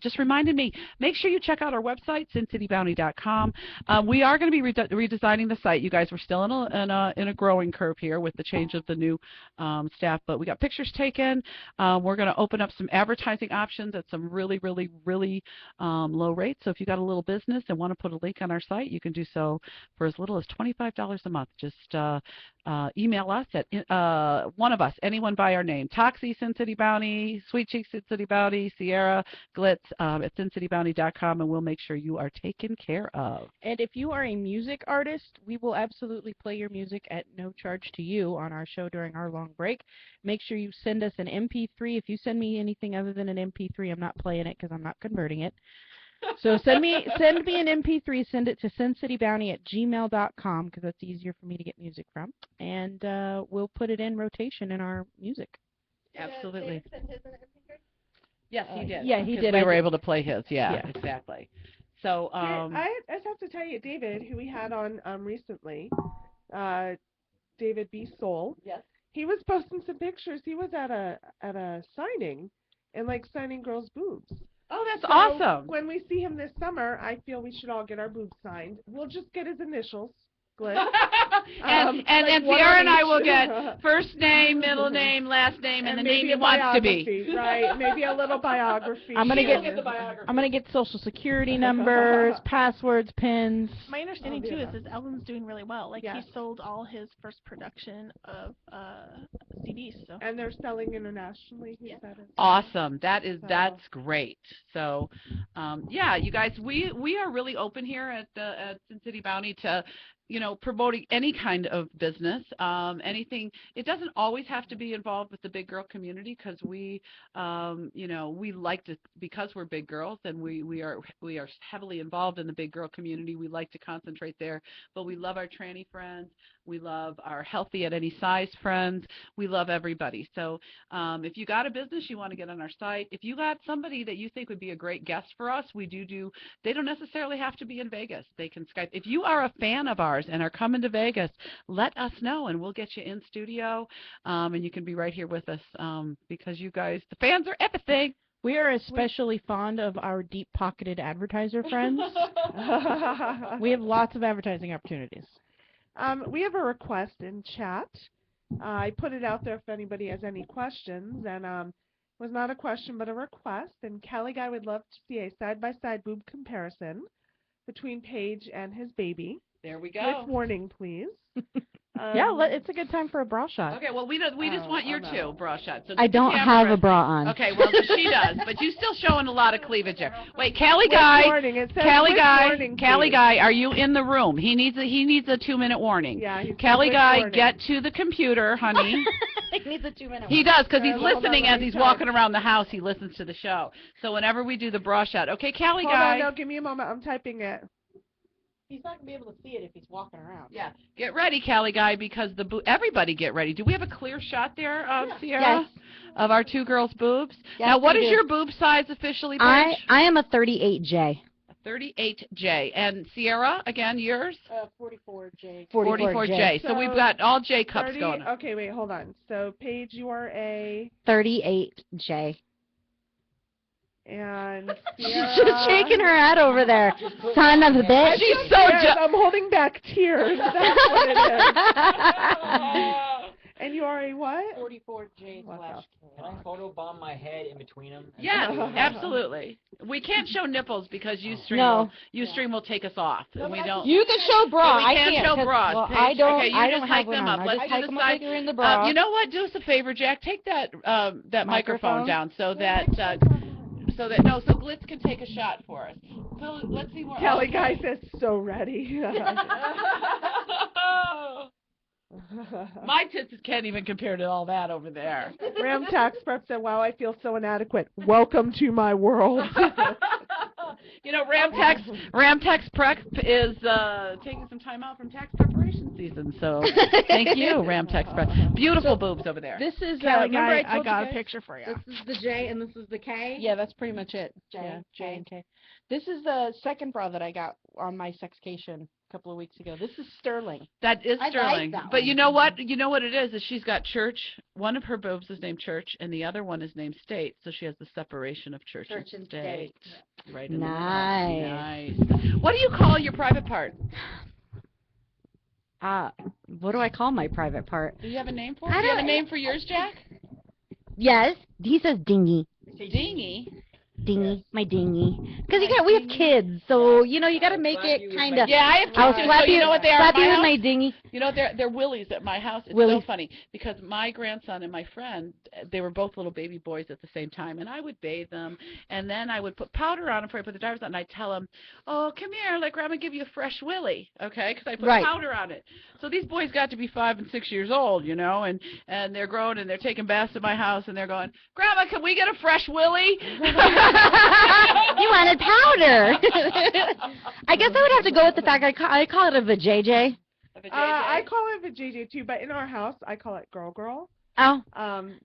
just reminded me, make sure you check out our website, SinCityBounty.com. We are going to be redesigning the site. You guys, we're still in a growing curve here with the change of the new staff, but we got pictures taken. We're going to open up some advertising options at some really, really, really low rates. So if you got a little business and want to put a link on our site, you can do so for as little as $25 a month. Just email us at one of us, anyone by our name, Toxie, SinCityBounty, Sweet Cheeks, SinCityBounty, Sierra, Glitz at SinCityBounty.com, and we'll make sure you are taken care of. And if you are a music artist, we will absolutely play your music at no charge to you on our show during our long break. Make sure you send us an MP3. If you send me anything other than an MP3, I'm not playing it because I'm not converting it. So send me an MP3. Send it to SinCityBounty@gmail.com because that's easier for me to get music from, and we'll put it in rotation in our music. Absolutely. Yes, he did. Yeah, he did. We were able to play his. Yeah, exactly. So I just have to tell you, David, who we had on recently, David B. Soul. Yes. He was posting some pictures. He was at a signing, and like signing girls' boobs. Oh, that's awesome. When we see him this summer, I feel we should all get our boobs signed. We'll just get his initials. Glitz. and Sierra and I will get first name, middle name, last name, and the name he wants to be. Right, maybe a little biography. I'm gonna get social security numbers, passwords, pins. My understanding too is that Elvin's doing really well. Like he sold all his first production of CDs. So. And they're selling internationally. Yeah. Awesome. That's great. So, yeah, you guys, we are really open here at SinCityBounty to, you know, promoting any kind of business, anything. It doesn't always have to be involved with the big girl community because we, you know, we like to, because we're big girls and we are heavily involved in the big girl community. We like to concentrate there, but we love our tranny friends. We love our healthy at any size friends. We love everybody. So if you got a business you want to get on our site, if you got somebody that you think would be a great guest for us, we do. They don't necessarily have to be in Vegas. They can Skype. If you are a fan of ours and are coming to Vegas, let us know and we'll get you in studio and you can be right here with us because you guys, the fans are everything. We are especially fond of our deep-pocketed advertiser friends. We have lots of advertising opportunities. We have a request in chat. I put it out there if anybody has any questions, and it was not a question but a request. And Cali Guy would love to see a side-by-side boob comparison between Paige and his baby. There we go. With warning, please. Yeah, it's a good time for a bra shot. Okay, well, we just want your two bra shots. So I don't have a bra on. Okay, well, she does, but you're still showing a lot of cleavage there. Wait, Cali Guy, Cali Guy, are you in the room? He needs a 2-minute warning. Yeah, Cali Guy, get to the computer, honey. He needs a 2-minute. He does, because he's listening as he's walking around the house. He listens to the show. So whenever we do the bra shot, okay, Cali Guy. Hold on, no, give me a moment. I'm typing it. He's not going to be able to see it if he's walking around. Yeah. Get ready, Cali Guy, because everybody get ready. Do we have a clear shot there of Sierra? Yes. Of our two girls' boobs? Yes, now, what is your boob size officially, Paige? I am a 38J. 38J. And Sierra, again, yours? 44J. 44J. So we've got all J cups going on. Okay, wait, hold on. So, Paige, you are a... 38J. And She's just shaking her head over there. Son of a bitch. She's so jealous. I'm holding back tears. That's what it is. And you are a what? 44J/K. Can I photobomb my head in between them? Yes, absolutely. We can't show nipples because Ustream will take us off. And we don't. You can show bra. I can't show bras. Well, I don't. Okay, you I just don't hike have them one up. on. Let's I do just the hike them up in the bra. You know what? Do us a favor, Jack. Take that microphone down so that so Glitz can take a shot for us. So let's see more. Kelly Guy says so ready. My tits can't even compare to all that over there. Ram Tax Prep said, "Wow, I feel so inadequate. Welcome to my world." You know, Ram Tax Prep is taking some time out from tax preparation season. So thank you, Ram Tax Prep. Beautiful boobs over there. This is Remember I got a picture for you. This is the J and this is the K. Yeah, that's pretty much it. J and K. This is the second bra that I got on my sexcation couple of weeks ago. This is Sterling. That is I like Sterling. that But one. you know what? You know what it is she's got Church. One of her boobs is named Church, and the other one is named State. So she has the separation of Church and State. Right in the middle. Nice. Nice. What do you call your private part? What do I call my private part? Do you have a name for it? I Do you have a don't- name for yours, Jack? Yes, he says dingy. Dingy. Dingy, my dingy. Because we have kids, so you know you got to make slap it you with kind my of. Yeah, I have kids. I'll too, slap so you know what they are slap at my you with house? my dingy. You know, they're willies at my house. It's Willies. so funny because my grandson and my friend, they were both little baby boys at the same time, and I would bathe them, and then I would put powder on them before I put the diapers on, and I'd tell them, oh, come here, let Grandma give you a fresh willy, okay, because I put Right. powder on it. So these boys got to be 5 and 6 years old, you know, and they're grown, and they're taking baths at my house, and they're going, Grandma, can we get a fresh willy? You wanted powder. I guess I would have to go with the fact I call it a vajayjay. I call it vajayjay too, but in our house I call it girl. Oh.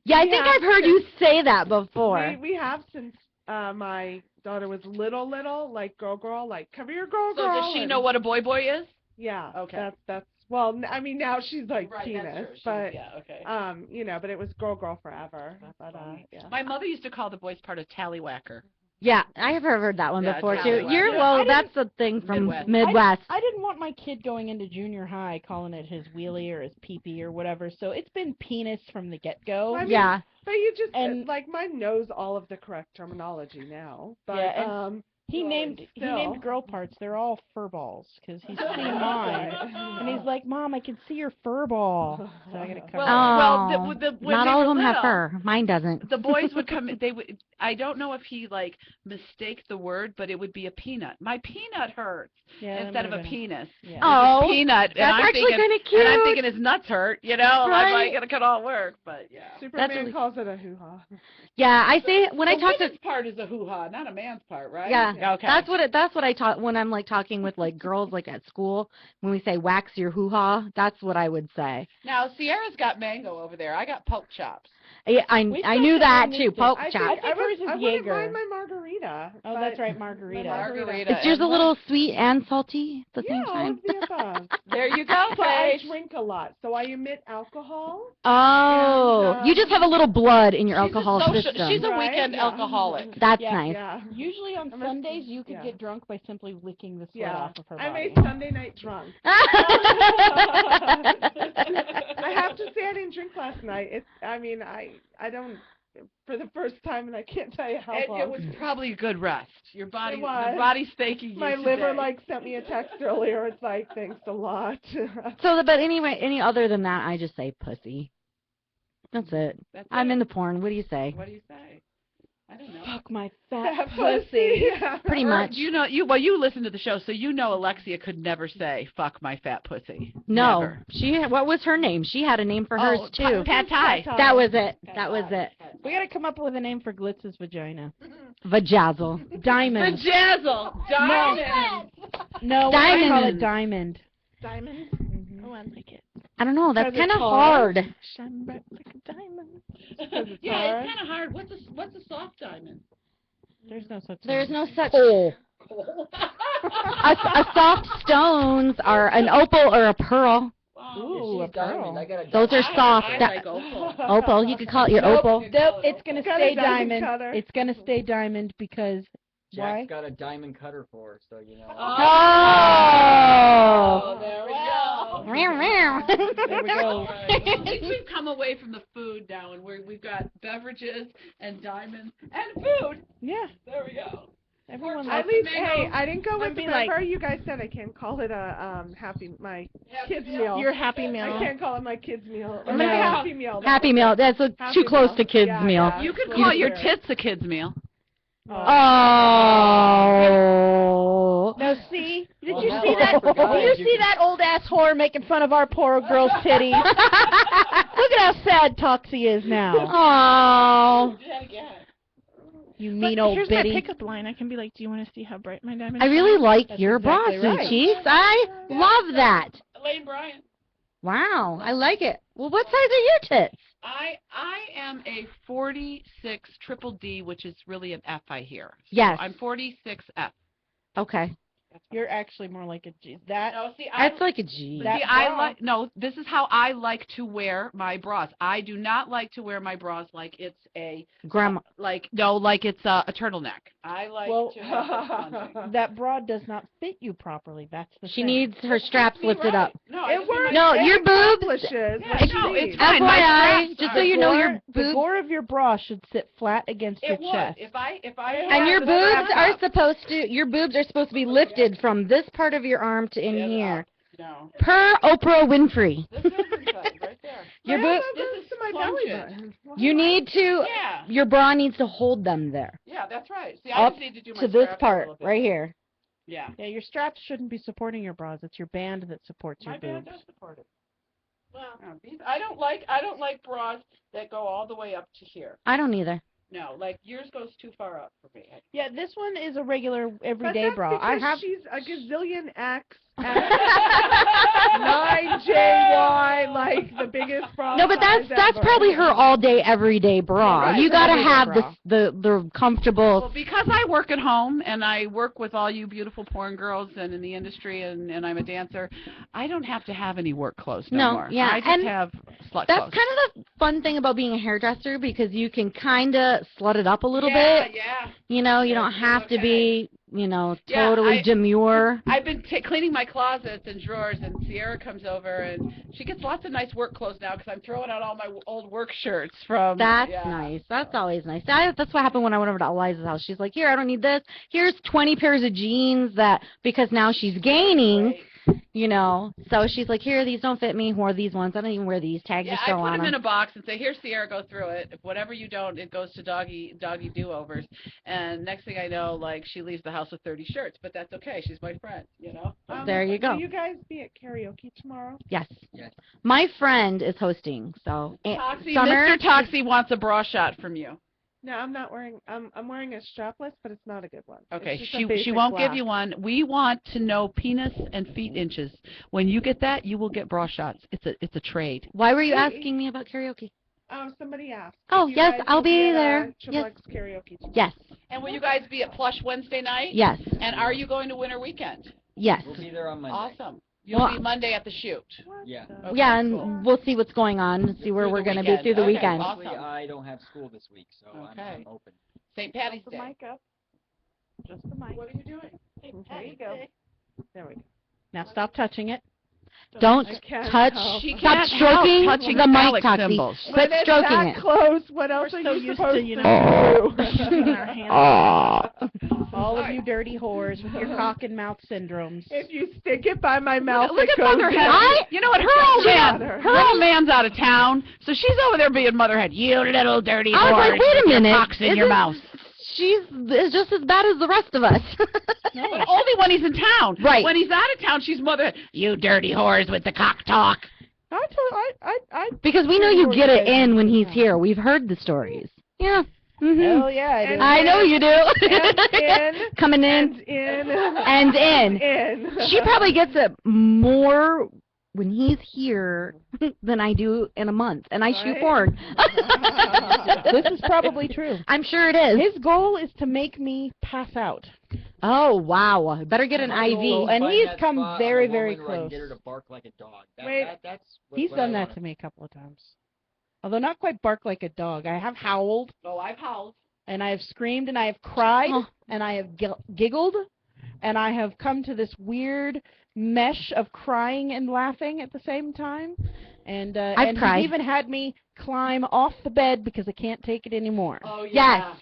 Yeah, I we think have I've heard you say that before. We have since my daughter was little, like girl, like come here, girl. So does she know what a boy is? Yeah. Okay. That's well, I mean now she's like Right, penis, that's true. but Yeah, okay. you know, but it was girl forever. But yeah. My mother used to call the boys part of tallywhacker. Yeah, I have heard that one Yeah, before it's too. not You're bad. well, that's the thing from Midwest. Midwest. I didn't want my kid going into junior high calling it his wheelie or his pee-pee or whatever, so it's been penis from the get-go. I mean, Yeah. But you just And- like mine knows all of the correct terminology now. But Yeah, and He well, named still. girl parts. They're all fur balls because he's seen mine, and he's like, "Mom, I can see your fur ball." So I gotta cover. Well, Oh, when not they all were of them have little, fur. Mine doesn't. The boys would come. They would. I don't know if he like mistake the word, but it would be a peanut. My peanut hurts Yeah, that instead of a might've been- penis. Yeah. It's Oh, a peanut. that's I'm actually thinking, kind of cute. And I'm thinking his nuts hurt. You know, I'm Right. like, it could all work, but yeah. Superman really- calls it a hoo-ha. Yeah, I say when I The talk to. woman's part is a hoo-ha, not a man's part, right? Yeah, Okay. that's what I talk when I'm like talking with like girls like at school when we say wax your hoo ha. That's what I would say. Now Sierra's got mango over there. I got pork chops. Yeah, I We knew still that have too. this- Poke I chop. think I hers is wouldn't Jaeger. mind my margarita. Oh, but that's right, margarita. Margarita. It's just a and little sweet and salty at the Yeah, same all time. of the above. There you go, But I Paige. drink a lot, so I emit alcohol. Oh, And, you just have a little blood in your She's alcohol a social, system. She's a Right? weekend Yeah. alcoholic. That's Yeah. nice. Yeah. Usually on I'm a- Sundays, you could yeah. get drunk by simply licking the sweat Yeah. off of her I'm body. a Sunday night drunk. I have to say I didn't drink last night. I don't for the first time, and I can't tell you how long. It was probably a good rest. Your body, It was. the body's thanking you My today. liver sent me a text earlier. It's like, thanks a lot. So, but anyway, any other than that, I just say pussy. That's it. That's I'm it. in the porn. What do you say? What do you say? I don't know. Fuck my That fat pussy. Yeah. Pretty Or much. do you know you listen to the show, so you know Alexia could never say "fuck my fat pussy." No, Never. what was her name? She had a name for hers too. Pat Ty. That was it. That was it. We gotta come up with a name for Glitz's vagina. Vajazzle. Diamond. Vajazzle. Diamond. No, I call it Diamond. diamond. Diamond. Oh, I like it. I don't know. That's Because kind of it's hard. hard. Shine bright like a diamond. Yeah, it's kind of hard. What's a soft diamond? There's no such There's thing. no such. A soft stones are an opal or a pearl. Ooh, a she's diamond. pearl. I got a Those are soft. I like opal. Opal. You could call it your Nope. opal. Nope, it's gonna Got stay a diamond diamond. cutter. It's gonna stay diamond because why? Jack's got a diamond cutter for her, so you know. Oh. There we go. Meow, meow. There we go. All right. Well, at least we've come away from the food now, and we've got beverages and diamonds and food. Yeah, There we go. everyone At likes least, mango. hey, I didn't go I'd with be the like- member. You guys said I can't call it a my kids meal. Your happy I meal. can't call it my kids meal. Or No. my happy meal. Happy meal. That's Happy too close meal. to kids' Yeah, meal. yeah. You could Close call to your it. tits a kid's meal. Oh. No, see? Did Well, you now see I that? forgot Did you you see could- that old ass whore making fun of our poor girl's titties? Look at how sad Toxie is now. Oh. You But mean old here's bitty. my pickup line. I can be like, "Do you want to see how bright my diamond?" I really shine?" like That's your exactly bossy right. cheeks. I love that. Elaine Bryant. Wow, I like it. Well, what size are your tits? I am a 46 triple D, which is really an F I hear. So Yes. I'm 46F. Okay. You're actually more like a G. That No, see, That's like a G. That See, I bra- like this is how I like to wear my bras. I do not like to wear my bras like it's a Grandma. like it's a turtleneck. I like to have it plunging. that bra does not fit you properly. That's the She thing. needs her straps lifted up. No, I It just mean works. No, It your boobs. accomplishes Yeah, what no, you it's need. fine. My FYI, straps just are- so you know, your The boobs gore of your bra should sit flat against your It would. chest. If I and had your the boobs strap are up. supposed to be lifted from this part of your arm to in Get here. up. No. Per Oprah Winfrey. This is inside, right there. Your Well, boobs. that this goes is to my belly plunging. button. Well, You need to. Yeah. Your bra needs to hold them there. Yeah, that's right. See, I Up just need to do my to this straps a part little bit. right here. Yeah. Yeah, your straps shouldn't be supporting your bras. It's your band that supports My your band boobs. does support it. Well, I don't like bras that go all the way up to here. I don't either. No, like yours goes too far up for me. Yeah, this one is a regular everyday But that's bra. I because have she's a gazillion X, 9JY, like the biggest bra. No, but that's size ever. probably her all day, everyday bra. Right. You gotta Everyday have bra. the comfortable. Well, because I work at home and I work with all you beautiful porn girls and in the industry and I'm a dancer, I don't have to have any work clothes no more. Yeah, I just and have slut that's clothes. kind of the fun thing about being a hairdresser because you can kind of slut it up a little yeah, bit. Yeah. You know, you Yeah, don't have to okay. be, Yeah, totally demure. I've been cleaning my closets and drawers, and Sierra comes over, and she gets lots of nice work clothes now because I'm throwing out all my old work shirts from. That's yeah. nice. That's always nice. That's what happened when I went over to Eliza's house. She's like, here, I don't need this. Here's 20 pairs of jeans because now she's gaining, Great. So she's like, here, these don't fit me. Wore these ones. I don't even wear these. Tags Yeah, are I still put on them in them. a box and say, here, Sierra, go through it. If whatever you don't, it goes to doggy do-overs. And next thing I know, like, she leaves the house with 30 shirts, but that's okay. She's my friend, There you go. Will you guys be at karaoke tomorrow? Yes. Yes. My friend is hosting, so Toxie, Summer. Mr. Toxie wants a bra shot from you. No, I'm not wearing. I'm wearing a strapless, but it's not a good one. Okay, It's just a she basic won't black. give you one. We want to know penis and feet inches. When you get that, you will get bra shots. It's a trade. Why were you Hey. asking me about karaoke? Somebody asked. Oh, if you yes, guys I'll will be at, there. Triple Yes. X karaoke tomorrow. Yes. And will you guys be at Plush Wednesday night? Yes. And are you going to Winter Weekend? Yes. We'll be there on Monday. Awesome. You'll Well, be Monday at the shoot. What Yeah. the- Okay, Yeah, and cool. we'll see what's going on and see where Through we're the going to be weekend. through the Okay, weekend. awesome. Actually, I don't have school this week, so Okay. I'm open. St. Patty's Hold the Day. mic up. Just the mic. What are you doing? There you go. There we go. Now stop touching it. Don't I can't touch. help. She Stop can't stroking help touching the mic, phallic Toxie. symbols. Quit When it's stroking that it. close, what else We're are so you used supposed to, to you do? know, using our hands. All of you dirty whores with your cock and mouth syndromes. If you stick it by my mouth, Look it at goes Motherhead. down. You know what? Her old man, Mother. her old man's out of town, so she's over there being Motherhead. You little dirty I was like, whore. wait a minute. Cocks in your Isn't- mouth. She's just as bad as the rest of us. But only when he's in town. Right. When he's out of town, she's Motherhead. You dirty whores with the cock talk. I Because we know you get it in when he's here. We've heard the stories. Yeah. Hell yeah, I do. And- I know you do. And in, Coming in and in, and in. in. She probably gets it more when he's here than I do in a month, and I shoot Right. porn. This is probably true. I'm sure it is. His goal is to make me pass out. Oh, wow. Better get an My goal IV. is And find he's that come spot on very, a very woman where I can close. get her to bark like a dog. Wait. That's He's what done I that wanna- to me a couple of times. Although not quite bark like a dog. I have howled, Oh, I've howled. and I have screamed, and I have cried, Oh. and I have giggled, and I have come to this weird mesh of crying and laughing at the same time. And I've cried. he's even had me climb off the bed because I can't take it anymore. Oh, Yes. yeah.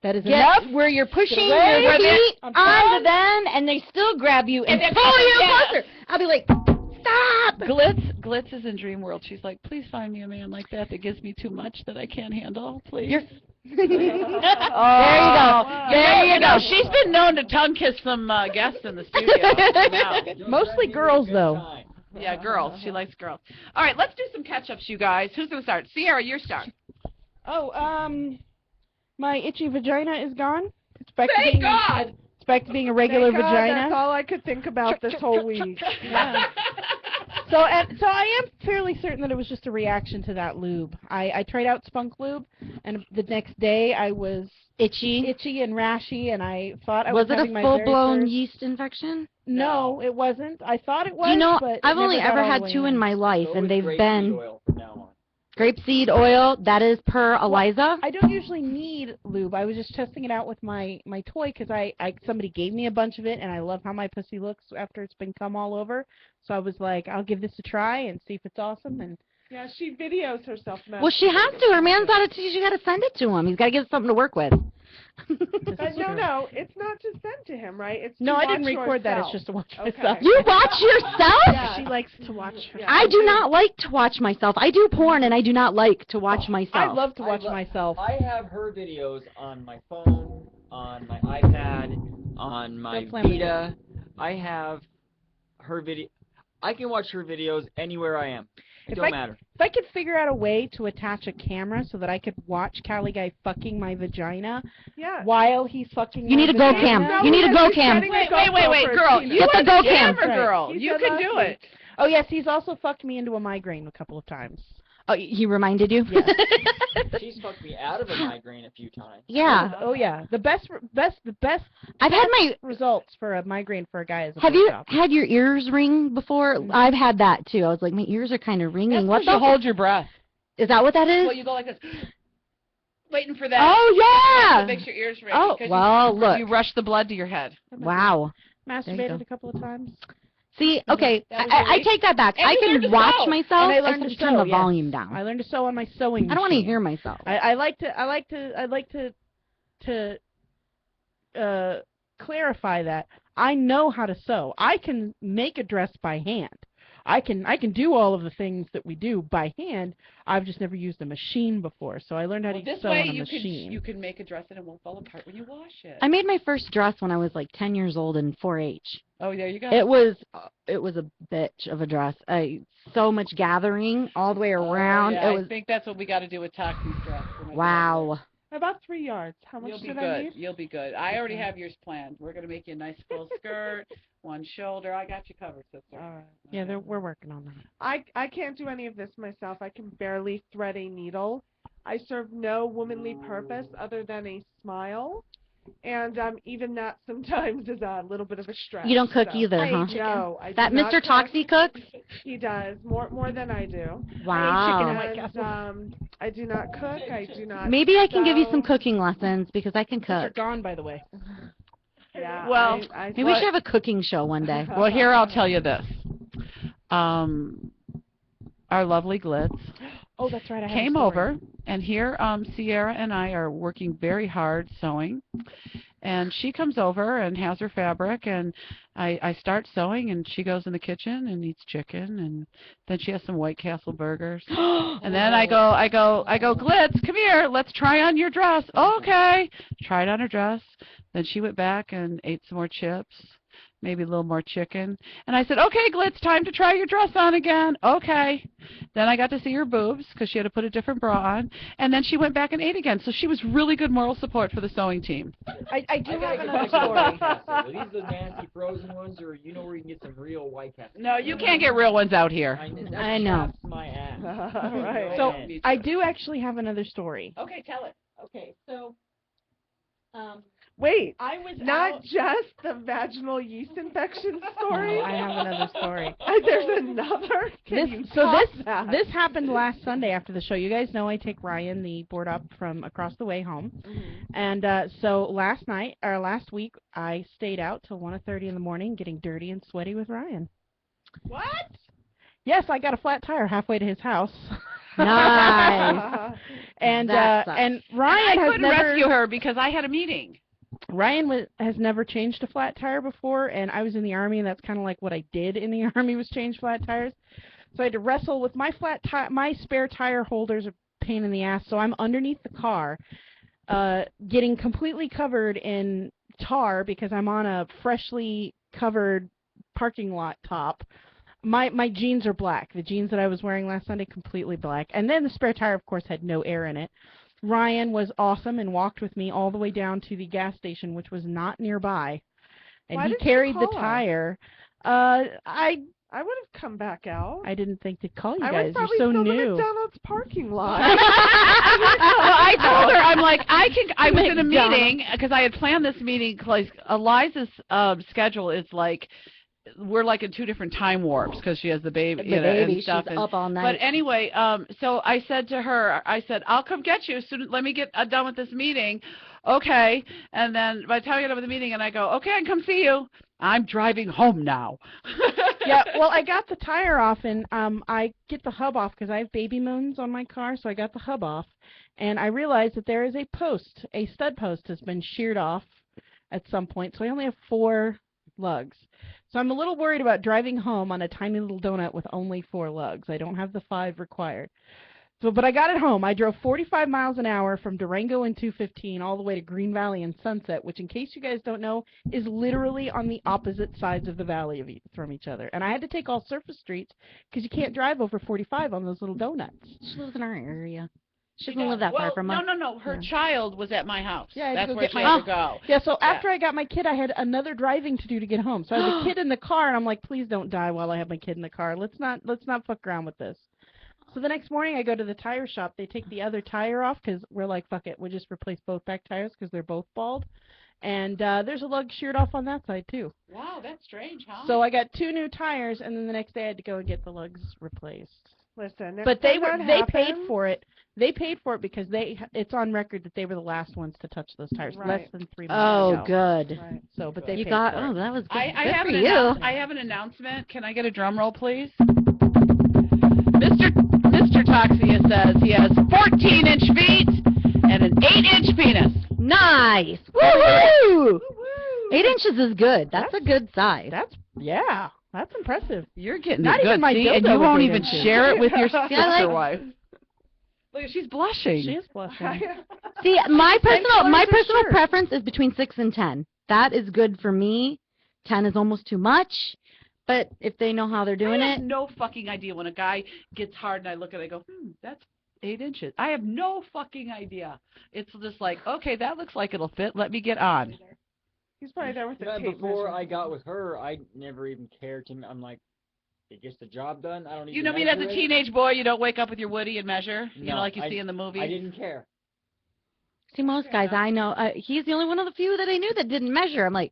That is Yes, enough. where you're pushing away. your feet I'm onto them, and they still grab you and then pull you yeah. closer. I'll be like, stop. Glitz is in Dream World. She's like, please find me a man like that gives me too much that I can't handle, please. You're There you go. Wow. There you go. She's been known to tongue kiss some guests in the studio. Now. You'll Mostly drive me to a girls, good though. time. Yeah, girls. She likes girls. All right, let's do some catch-ups, you guys. Who's going to start? Sierra, your start. Oh, my itchy vagina is gone. It's back to Thank being God. it's back to being a regular Thank God, vagina. That's all I could think about this whole week. Yeah. So I am fairly certain that it was just a reaction to that lube. I tried out Spunk Lube, and the next day I was itchy and rashy, and I thought I was having my Was it a full-blown first... yeast infection? No, it wasn't. I thought it was, but I've it only never got ever all had the way 2 in my life, So and is they've grapeseed been oil from now on. grapeseed oil. That is per Eliza. I don't usually need lube. I was just testing it out with my toy because somebody gave me a bunch of it, and I love how my pussy looks after it's been cum all over. So I was like, I'll give this a try and see if it's awesome. And Yeah, she videos herself. Well, she has to. Her man's got to. She got to send it to him. He's got to give something to work with. But no, it's not to send to him, right? It's to no, I watch didn't record that. It's yourself. just to watch Okay. myself. You watch yourself? Yeah. She likes to watch her. Yeah. I do not like to watch myself. I do porn, and I do not like to watch myself. I love to watch I myself. I have her videos on my phone, on my iPad, on my Don't slam the Vita. I have her video. I can watch her videos anywhere I am. It don't matter. If I could figure out a way to attach a camera so that I could watch Cali Guy fucking my vagina Yeah. while he's fucking You my need a go vagina. cam. No, You need a because go he's cam. setting Wait, a GoPro wait, for girl. his You Get the are go the cam. camera girl. He You said can last do week. it. Oh, yes, he's also fucked me into a migraine a couple of times. Oh, he reminded you? Yes. She's fucked me out of a migraine a few times. Yeah. Oh, yeah. The best I've had my... results for a migraine for a guy is a Have you blowjob. had your ears ring before? I've had that, too. I was like, my ears are kind of ringing. What you the... hold your breath. Is that what that is? Well, you go like this, waiting for that. Oh, That yeah. makes your ears ring. Oh, because well, look. you rush the blood to your head. Wow. Masturbated go. a couple of times. See, okay, That was I really- take that back. And I you learned can to watch sew. myself. And I I learned just to turn the sew, yes. volume down. I learned to sew on my sewing I don't want to machine. hear myself. I like to clarify that I know how to sew. I can make a dress by hand. I can do all of the things that we do by hand. I've just never used a machine before, so I learned how to This sew way on a you machine. you can make a dress and it won't fall apart when you wash it. I made my first dress when I was like 10 years old in 4-H. Oh, there you go. It was a bitch of a dress. So much gathering all the way around. Yeah, It was I think that's what we got to do with Toxie's dress. wow. About 3 yards. How much You'll be did I good. need? You'll be good. I already have yours planned. We're gonna make you a nice full skirt, one shoulder. I got you covered, sister. All right. Yeah, we're working on that. I can't do any of this myself. I can barely thread a needle. I serve no womanly purpose other than a smile, and even that sometimes is a little bit of a stretch. You don't cook so. either, huh? No, I That do not Mr. Toxie cooks? He does more than I do. Wow. And, I do not cook. I do not. Maybe I can give you sew. some cooking lessons because I can Those are cook. gone, by the way. Yeah. Well, Maybe we should have a cooking show one day. Well, here I'll tell you this. Our lovely Glitz Oh, that's right. I have a came story. over, and here Sierra and I are working very hard sewing. And she comes over and has her fabric, and I start sewing, and she goes in the kitchen and eats chicken, and then she has some White Castle burgers. And then I go, Glitz, come here, let's try on your dress. Okay. Tried on her dress. Then she went back and ate some more chips, maybe a little more chicken. And I said, okay, Glitz, time to try your dress on again. Okay. Then I got to see her boobs because she had to put a different bra on. And then she went back and ate again. So she was really good moral support for the sewing team. I do I gotta have get another back to the story. White Castle. Are these the nasty frozen ones, or you know where you can get some real White Castle? No, you can't get real ones out here. I know. That's my ass. Right. So Man. I do actually have another story. Okay, tell it. Okay, so Wait. I was Not out. just the vaginal yeast infection story. No, I have another story. There's another. Can you top that? This happened last Sunday after the show. You guys know I take Ryan, the board up, from across the way home. And so last week, I stayed out till 1:30 in the morning getting dirty and sweaty with Ryan. What? Yes, I got a flat tire halfway to his house. Nice. And That sucks. and Ryan I has couldn't never rescue her because I had a meeting. has never changed a flat tire before, and I was in the Army, and that's kind of like what I did in the Army was change flat tires. So I had to wrestle with my my spare tire holders are a pain in the ass, so I'm underneath the car, getting completely covered in tar because I'm on a freshly covered parking lot top. My jeans are black. The jeans that I was wearing last Sunday, completely black. And then the spare tire, of course, had no air in it. Ryan was awesome and walked with me all the way down to the gas station, which was not nearby. And Why he didn't you carried the call us? tire. I I would have come back out. I didn't think to call you I guys. would probably You're so fill the new. McDonald's parking lot. Well, I told her, I'm like, I was in a McDonald's. meeting because I had planned this meeting. Like Eliza's schedule is like, we're like in 2 different time warps because she has the baby, The you know, baby, and stuff. she's up all night. But anyway, so I said to her, I said, I'll come get you as soon as, let me get done with this meeting. Okay. And then by the time I get done with the meeting and I go, okay, I can come see you. I'm driving home now. Yeah, well, I got the tire off, and I get the hub off because I have baby moons on my car, so I got the hub off, and I realized that there is a stud post has been sheared off at some point, so I only have 4 lugs. So I'm a little worried about driving home on a tiny little donut with only 4 lugs. I don't have the 5 required. So, but I got it home. I drove 45 miles an hour from Durango and 215 all the way to Green Valley and Sunset, which, in case you guys don't know, is literally on the opposite sides of the valley from each other. And I had to take all surface streets because you can't drive over 45 on those little donuts. She lives in our area. She doesn't live that far from us. No. Her child was at my house. Yeah, I had to that's go where get she my- had to go. Yeah, so after I got my kid, I had another driving to do to get home. So I had the kid in the car, and I'm like, please don't die while I have my kid in the car. Let's not fuck around with this. So the next morning, I go to the tire shop. They take the other tire off because we're like, fuck it, we'll just replace both back tires because they're both bald. And there's a lug sheared off on that side too. Wow, that's strange, huh? So I got 2 new tires, and then the next day I had to go and get the lugs replaced. Listen, But they paid happens, for it. They paid for it because it's on record that they were the last ones to touch those tires, Right. less than 3 months Oh, ago. good. Right. So, but they You paid got, for it. oh, that was good, I good have for an you. I have an announcement. Can I get a drum roll, please? Mr. Toxia says he has 14-inch feet and an 8-inch penis. Nice. Woo-hoo! 8 inches is good. That's a good size. That's impressive. You're getting Not it good, even my see, and dildo you was won't 8 even inches. share it with your Yeah, sister like- wife. Look, she's blushing. She is blushing. See, my colors are personal shirt. preference is between 6 and 10. That is good for me. 10 is almost too much. But if they know how they're doing I have it, no fucking idea when a guy gets hard and I look at it, I go, that's 8 inches. I have no fucking idea. It's just like, okay, that looks like it'll fit. Let me get on. He's probably there with the Yeah, tape before measure. I got with her, I never even cared to. I'm like, it gets the job done. I don't even. You know, I mean, as a measure it. teenage boy, you don't wake up with your Woody and measure, you know, No, like you see in the movies. I didn't care. see, most guys I know, he's the only one of the few that I knew that didn't measure. I'm like,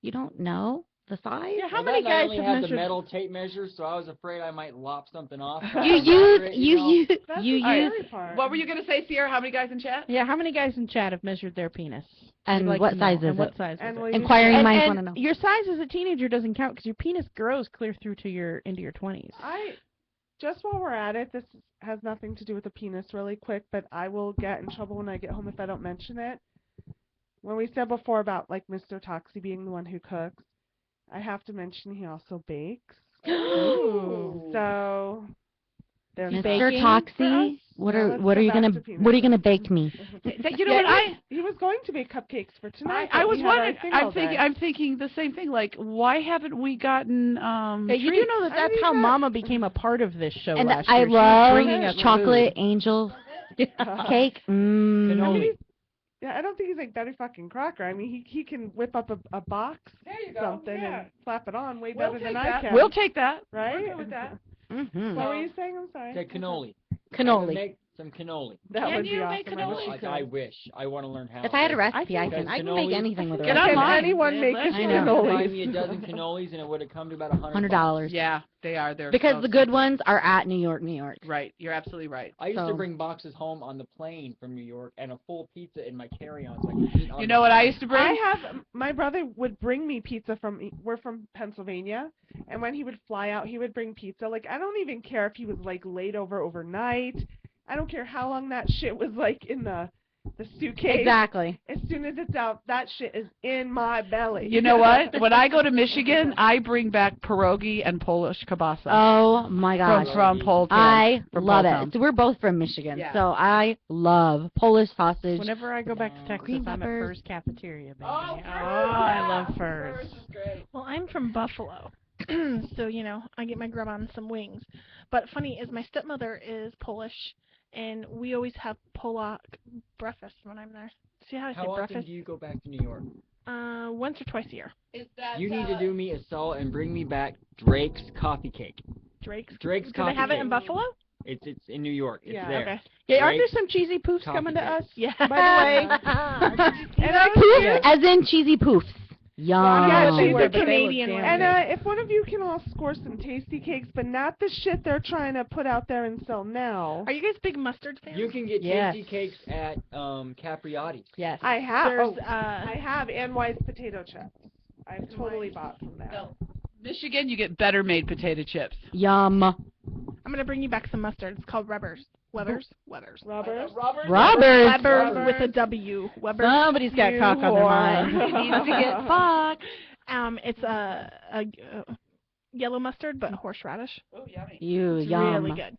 you don't know the size? Yeah, how Well, many then I guys only have had the measured? metal tape measure, so I was afraid I might lop something off. You use, That's you the use, scary part. What were you going to say, Sierra? How many guys in chat? Yeah, how many guys in chat have measured their penis? and We'd like what to know. size is And what it? size And is will it? you Inquiring say- minds And want to know. your size as a teenager doesn't count because your penis grows clear through to into your 20s. Just while we're at it, this has nothing to do with the penis really quick, but I will get in trouble when I get home if I don't mention it. When we said before about like Mr. Toxie being the one who cooks, I have to mention he also bakes. Ooh. So there's Mr. baking for us. Toxie, what Now are let's what go are you back gonna to penis. what are you gonna bake me? You know what? He was going to bake cupcakes for tonight. I but was we had our wondering. thing all day. I'm thinking the same thing. Like, why haven't we gotten Hey, you do treats? know that I that's mean, how that- Mama became a part of this show And last I year. She was bringing us love chocolate food. angel cake. Mm. Cannoli. Yeah, I don't think he's like Betty fucking Crocker. I mean, he can whip up a box, There you go. something, Yeah. and slap it on way We'll better take than I that. can. We'll take that. right? We're good with that. Mhm. What were you saying? I'm sorry. Said cannoli. Cannoli. Make some cannoli. That Can would you be make awesome. I wish cannoli? you Like, could. I wish. I want to learn how. If I had a Like, recipe, I Because can make cannoli- anything with a Get recipe. Can online. anyone make I his know. Buy cannolis? me a dozen cannolis, and it would have come to about $100. $100. Yeah, they are. They're Because so the good expensive. ones are at New York, New York. Right. You're absolutely right. I used to So- bring boxes home on the plane from New York and a full pizza in my carry-on, so I could eat on You the know what I plane. used to bring? I have my brother would bring me pizza we're from Pennsylvania, and when he would fly out, he would bring pizza. Like I don't even care if he was like laid over overnight. I don't care how long that shit was like in the suitcase. Exactly. As soon as it's out, that shit is in my belly. You know what? When I go to Michigan, I bring back pierogi and Polish kielbasa Oh my gosh. from Poletown. I from love Poletown. it. So we're both from Michigan, Yeah. so I love Polish sausage. Whenever I go back to Texas, Green I'm at peppers. Fur's Cafeteria, baby. Oh, I love Fur's. Well, I'm from Buffalo, so you know I get my grub on some wings. But funny is my stepmother is Polish, and we always have Polak breakfast when I'm there. See how I say How often breakfast? do you go back to New York? Once or twice a year. Is that You need to do me a solid and bring me back Drake's coffee cake. Drake's Drake's Do coffee they have it cake. in Buffalo? It's in New York. It's Yeah. there. Okay. Yeah, aren't there Drake's some cheesy poofs coffee coming to cake. us? Yeah. By the way. And I Poof, as in cheesy poofs. Yum. Yeah, she's they a were, but they Canadian look one. And damn if one of you can all score some tasty cakes, but not the shit they're trying to put out there and sell now. Are you guys big mustard fans? You can get Yes. tasty cakes at Capriati's. Yes. I have. There's, I have and Wise potato chips. I've totally bought from there. No. Michigan, you get better made potato chips. Yum. I'm gonna bring you back some mustard. It's called Weber's. Weber's. Rubbers. Robbers. Weber's with a W. Weber's. Somebody's got cock on their mind. Needs to get fucked. It's a yellow mustard, but horseradish. Oh, yummy. You It's yum. really good.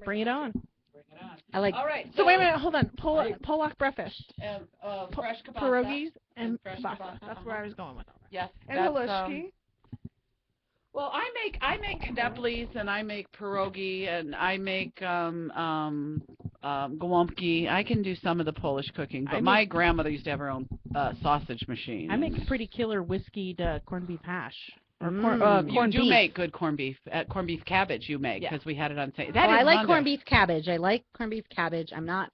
Bring it on. Bring it on. I like. All right. So wait a minute, hold on. Pollock breakfast, Fresh kielbasa. pierogies, and fresh kielbasa. kielbasa, That's where I was going with all that. Yes. And that's, Halushki. Well, I make knedlis and I make pierogi and I make gołąbki. I can do some of the Polish cooking, but my grandmother used to have her own sausage machine. I make a pretty killer whiskeyed corned beef hash. Or Mm. You corned do beef. make good corned beef. Corned beef cabbage you make because we had it on sale. I like corned beef cabbage. I'm not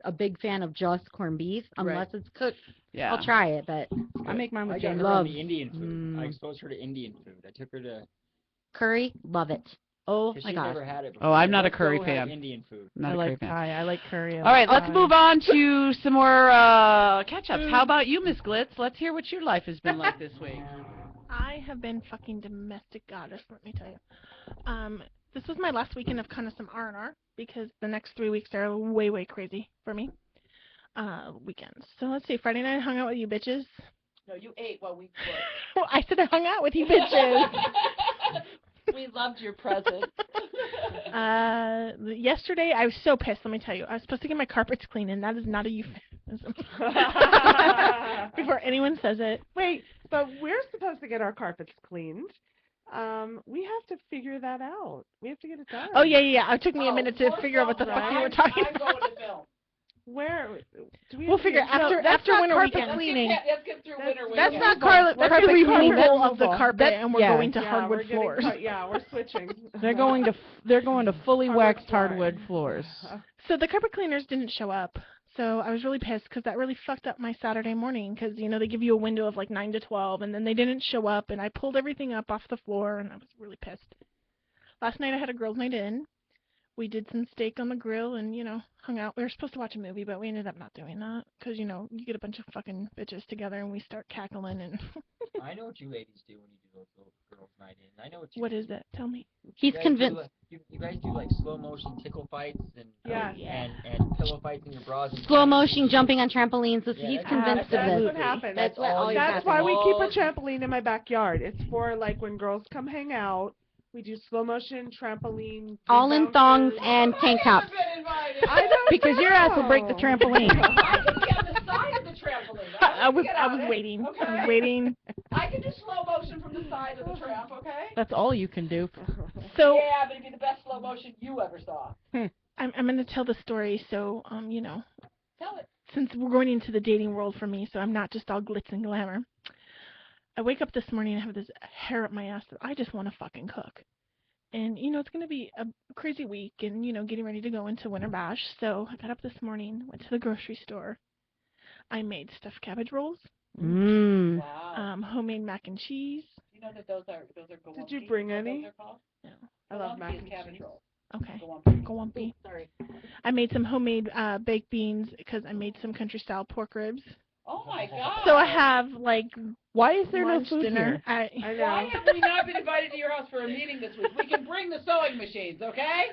a big fan of just corned beef unless it's cooked. Yeah. I'll try it, but I make mine I with got jam. her on love. the Indian food. I Mm. exposed her to Indian food. I took her to Curry, love it. Oh because my she god. never had it before. Oh, I'm not a Let's curry go have fan. Indian food. Not I a like curry fan. Thai. I like curry. All right, let's move on to some more catch-ups. How about you, Miss Glitz? Let's hear what your life has been like this week. I have been fucking domestic goddess, let me tell you. This was my last weekend of kind of some R&R because the next 3 weeks are way, way crazy for me. Weekends. So let's see. Friday night I hung out with you bitches. No, you ate while we Well, I said I hung out with you bitches. We loved your presence. Yesterday I was so pissed, let me tell you. I was supposed to get my carpets cleaned and that is not a euphemism. Before anyone says it. Wait, but we're supposed to get our carpets cleaned. We have to figure that out. We have to get it done. Oh yeah. It took me a minute to figure out what the fuck you were talking about. Where? Do we We'll have to figure get- after that's after not winter carpet weekend. cleaning. Let's get through winter That's weekend. not carpet Let's carpet do cleaning. removal of the removal. carpet, and we're going to Yeah, hardwood we're getting floors. yeah, we're switching. They're going to fully Hardwood waxed flooring. hardwood floors. So the carpet cleaners didn't show up. So I was really pissed because that really fucked up my Saturday morning because, you know, they give you a window of like 9 to 12 and then they didn't show up and I pulled everything up off the floor and I was really pissed. Last night I had a girls' night in. We did some steak on the grill and, you know, hung out. We were supposed to watch a movie, but we ended up not doing that because, you know, you get a bunch of fucking bitches together and we start cackling and I know what you ladies do when you do those little girls' night in. I know what you what do. is it? Tell me. He's You guys convinced. Do, you guys do like slow motion tickle fights and Yeah. and pillow fights in your bras. And Slow motion jumping on trampolines. Yeah, He's that's- convinced of That's this. what happens. That's what all always you That's happens. why we keep a All- trampoline in my backyard. It's for like when girls come hang out. We do slow motion trampoline. All in thongs bouncers. and tank tops. I don't Because your ass will break the know. trampoline. I can be on the side of the trampoline. I was Get on it, waiting. I okay? was waiting. I can do slow motion from the side of the tramp, okay? That's all you can do. So Yeah, but it'd be the best slow motion you ever saw. I'm going to tell the story. So, you know, Tell it. since we're going into the dating world for me, so I'm not just all glitz and glamour. I wake up this morning and have this hair up my ass that I just want to fucking cook. And, you know, it's going to be a crazy week and, you know, getting ready to go into Winter Bash. So I got up this morning, went to the grocery store. I made stuffed cabbage rolls, Mmm. Wow. homemade mac and cheese. You know that those are gołąbki? Did you bring Is that what any? they're called? No. I love Gołąbki mac is and cabbage cheese. rolls. Okay. Gołąbki. Go on, B. Sorry. I made some homemade baked beans because I made some country style pork ribs. Oh my God. So I have like Why is there lunch, no food dinner. here? I know. Why have we not been invited to your house for a meeting this week? We can bring the sewing machines, okay?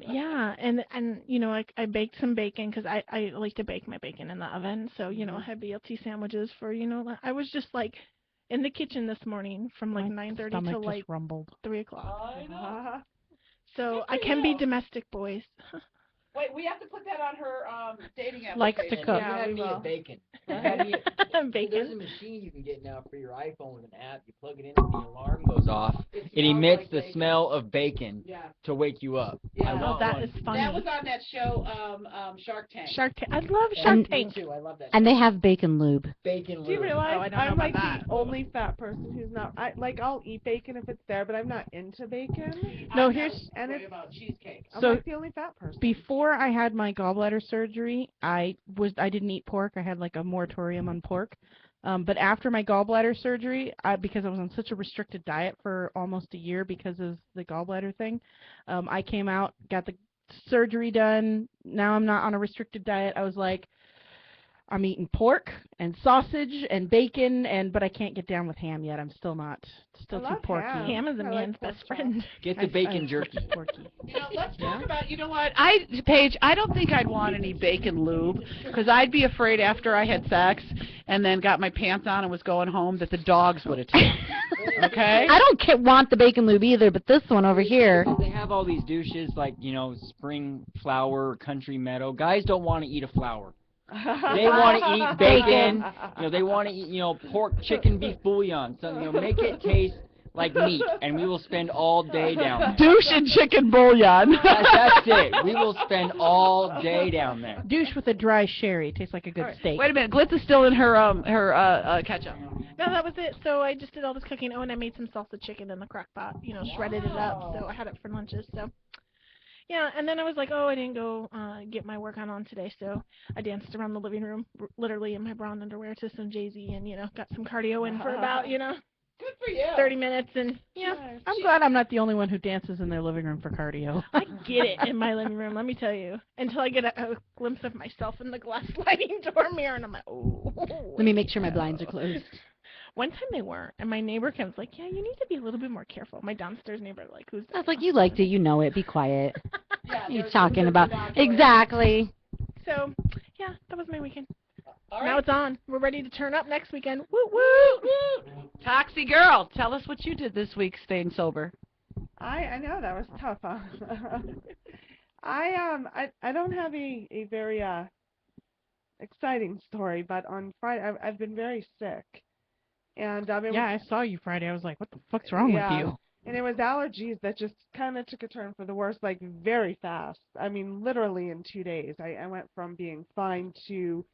Yeah, and you know, I baked some bacon because I like to bake my bacon in the oven. So, you know, I had BLT sandwiches for, you know, I was just like in the kitchen this morning from like My 9:30 stomach to just like rumbled. 3 o'clock. I know. Uh-huh. So Good I for can be you. domestic, boys. Wait, we have to put that on her dating application. Likes to And cook. you Yeah, had we me will. at bacon. You had me at, Bacon. There's a machine you can get now for your iPhone with an app. You plug it in and the alarm goes off. It emits the smell of bacon to wake you up. Yeah. I Oh, want that one. is funny. That was on that show, Shark Tank. Shark Tank. I love Shark And- Tank. Me too. I love that. And they have bacon lube. Bacon Do you lube. realize I don't know I'm about like that. the only fat person who's not? I'll eat bacon if it's there, but I'm not into bacon. No, I'm here's- not and worried it's- about cheesecake. I'm So- like the only fat person. Before I had my gallbladder surgery, I didn't eat pork. I had like a moratorium on pork. But after my gallbladder surgery, because I was on such a restricted diet for almost a year because of the gallbladder thing, I came out, got the surgery done. Now I'm not on a restricted diet. I was like, I'm eating pork and sausage and bacon, but I can't get down with ham yet. I'm still too love porky. ham. Ham is a I like man's pork best chop. friend. Get the bacon jerky. Porky. Let's talk about, Paige, I don't think I'd want any bacon lube, because I'd be afraid after I had sex and then got my pants on and was going home that the dogs would attack. Okay? I don't want the bacon lube either, but this one over here. They have all these douches like, spring flower, country meadow. Guys don't want to eat a flower. They want to eat bacon. They want to eat, pork, chicken, beef bouillon. So, make it taste like meat, and we will spend all day down there. Douche and chicken bouillon. That's it. We will spend all day down there. Douche with a dry sherry. Tastes like a good steak. Wait a minute, Glitz is still in her ketchup. No, that was it. So I just did all this cooking. Oh, and I made some salsa chicken in the crock pot. Shredded it up. So I had it for lunches. So. Yeah, and then I was like, oh, I didn't go get my workout on today, so I danced around the living room, literally in my bra and underwear to some Jay-Z, and, got some cardio in for about, Good for you. 30 minutes, and, I'm glad I'm not the only one who dances in their living room for cardio. I get it in my living room, let me tell you, until I get a glimpse of myself in the glass sliding door mirror, and I'm like, oh. Let me make sure my blinds are closed. One time they weren't, and my neighbor comes like, yeah, you need to be a little bit more careful. My downstairs neighbor, like, who's that? I was like, you liked it, you know it, be quiet. Yeah, You're there's talking a about. dog. Exactly. So, yeah, that was my weekend. All Now right. it's on. We're ready to turn up next weekend. Woo woo! Toxie girl, tell us what you did this week staying sober. I know that was tough. Huh? I don't have a very exciting story, but on Friday I've been very sick, and Yeah, I saw you Friday. I was like, what the fuck's wrong with you? And it was allergies that just kind of took a turn for the worse, like very fast. I mean, literally in 2 days, I went from being fine to,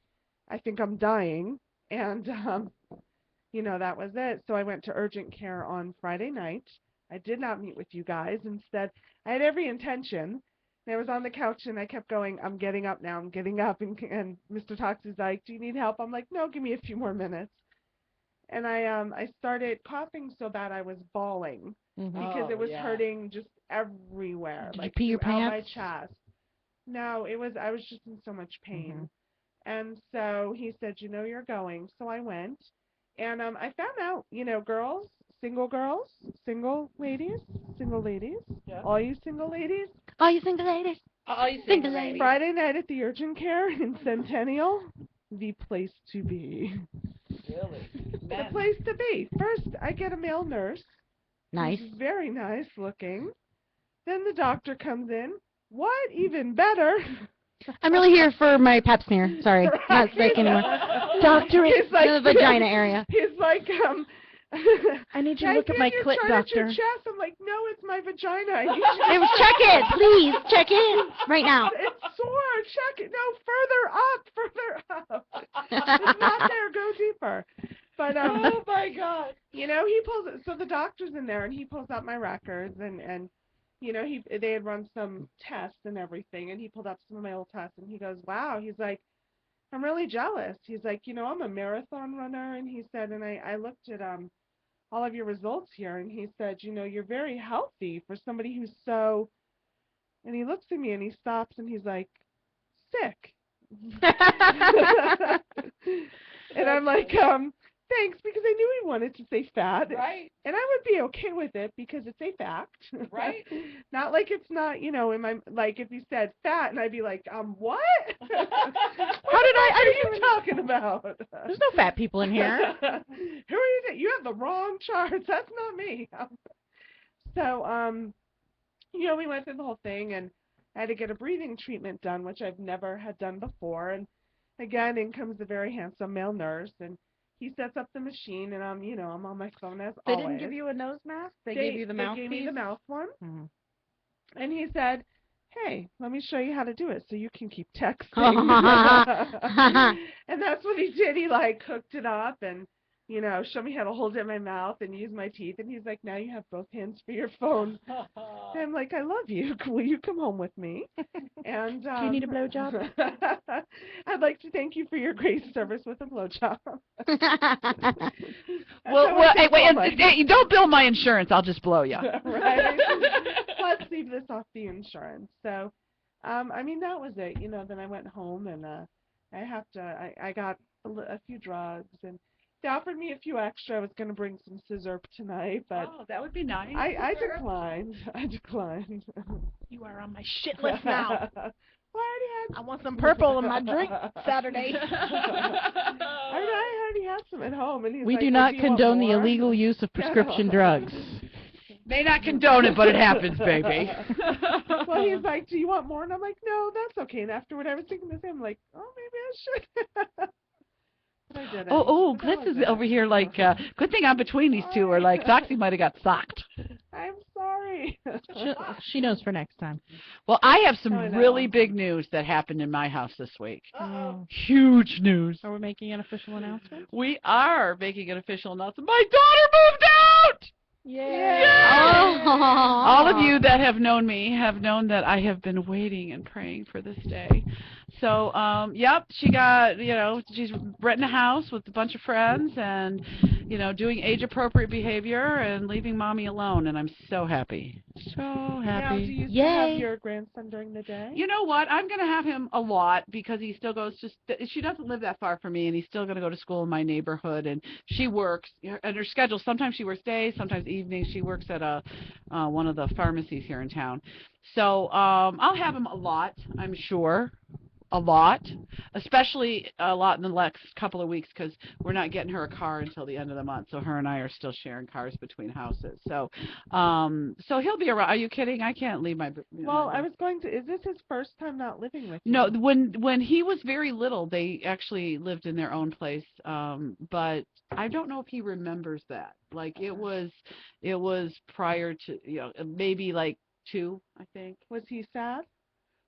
I think I'm dying, and that was it. So I went to urgent care on Friday night. I did not meet with you guys. Instead, I had every intention. And I was on the couch and I kept going, I'm getting up now, I'm getting up. And Mr. Toxie's like, do you need help? I'm like, no, give me a few more minutes. And I started coughing so bad I was bawling because it was hurting just everywhere. Did like you pee your throughout pants? my chest. No, I was just in so much pain. And so he said, you're going. So I went. And I found out, girls, single ladies, Yeah. all you single ladies, Oh, you single ladies? Oh, you Single ladies. Friday night at the urgent care in Centennial, the place to be. Really? The place to be. First, I get a male nurse. Nice. Who's very nice looking. Then the doctor comes in. What? Even better. I'm really here for my pap smear. Sorry, not sick anymore. Doctorate He's like, the vagina area. He's like, I need you "Can to look at I my see your clit, chart at your doctor. chest?" I'm like, no, it's my vagina. I need you Hey, check it, please. Check it right now. It's sore. Check it. No, further up. It's not there. Go deeper. But Oh my God. he pulls it. So the doctor's in there and he pulls out my records and they had run some tests and everything, and he pulled up some of my old tests and he goes, wow. He's like, I'm really jealous. He's like, I'm a marathon runner, and he said, and I looked at all of your results here, and he said, you're very healthy for somebody who's so, and he looks at me and he stops and he's like, sick. And I'm like, thanks, because I knew he wanted to say fat. Right. And I would be okay with it because it's a fact. Right. Not like it's not, in my, like if he said fat and I'd be like, what? What are you talking about? There's no fat people in here. Who are you? You have the wrong charts. That's not me. So, we went through the whole thing, and I had to get a breathing treatment done, which I've never had done before. And again, in comes the very handsome male nurse, and he sets up the machine, and I'm on my phone as They always. didn't give you a nose mask? They gave you the mouthpiece? They gave me the mouth one. Mm-hmm. And he said, hey, let me show you how to do it so you can keep texting. And that's what he did. He, hooked it up and, showed me how to hold it in my mouth and use my teeth. And he's like, now you have both hands for your phone. And I'm like, I love you. Will you come home with me? And Do you need a blowjob? I'd like to thank you for your great service with a blowjob. Wait, don't bill my insurance. I'll just blow you. Right? Let's leave this off the insurance. So, that was it. Then I went home and I got a few drugs, and they offered me a few extra. I was going to bring some scissor tonight, but that would be nice. I declined. You are on my shit list now. Well, I want some purple in my drink Saturday. I already had some at home, and he's We like, do well, not do you want condone the more? illegal use of prescription drugs. May not condone it, but it happens, baby. Well, he's like, do you want more? And I'm like, no, that's okay. And afterward, I was thinking the same. I'm like, oh, maybe I should. But I didn't. Glitz is over here good thing I'm between these two, or Doxy might have got socked. I'm sorry. She knows for next time. Well, I have some I know. really big news that happened in my house this week. Uh-oh. Huge news. Are we making an official announcement? We are making an official announcement. My daughter moved out! Yay! All of you that have known me have known that I have been waiting and praying for this day. So, she got, she's renting a house with a bunch of friends and, doing age-appropriate behavior and leaving Mommy alone, and I'm so happy. So happy. Now, do you still have your grandson during the day? You know what? I'm going to have him a lot because he still goes she doesn't live that far from me, and he's still going to go to school in my neighborhood, and she works, and her schedule, sometimes she works days, sometimes evenings. She works at one of the pharmacies here in town. So I'll have him a lot, I'm sure. A lot, especially a lot in the next couple of weeks because we're not getting her a car until the end of the month. So her and I are still sharing cars between houses. So, so he'll be around. Are you kidding? I can't leave my. Well, I was going to. Is this his first time not living with you? No, when he was very little, they actually lived in their own place. But I don't know if he remembers that. It was prior to maybe 2, I think. Was he sad?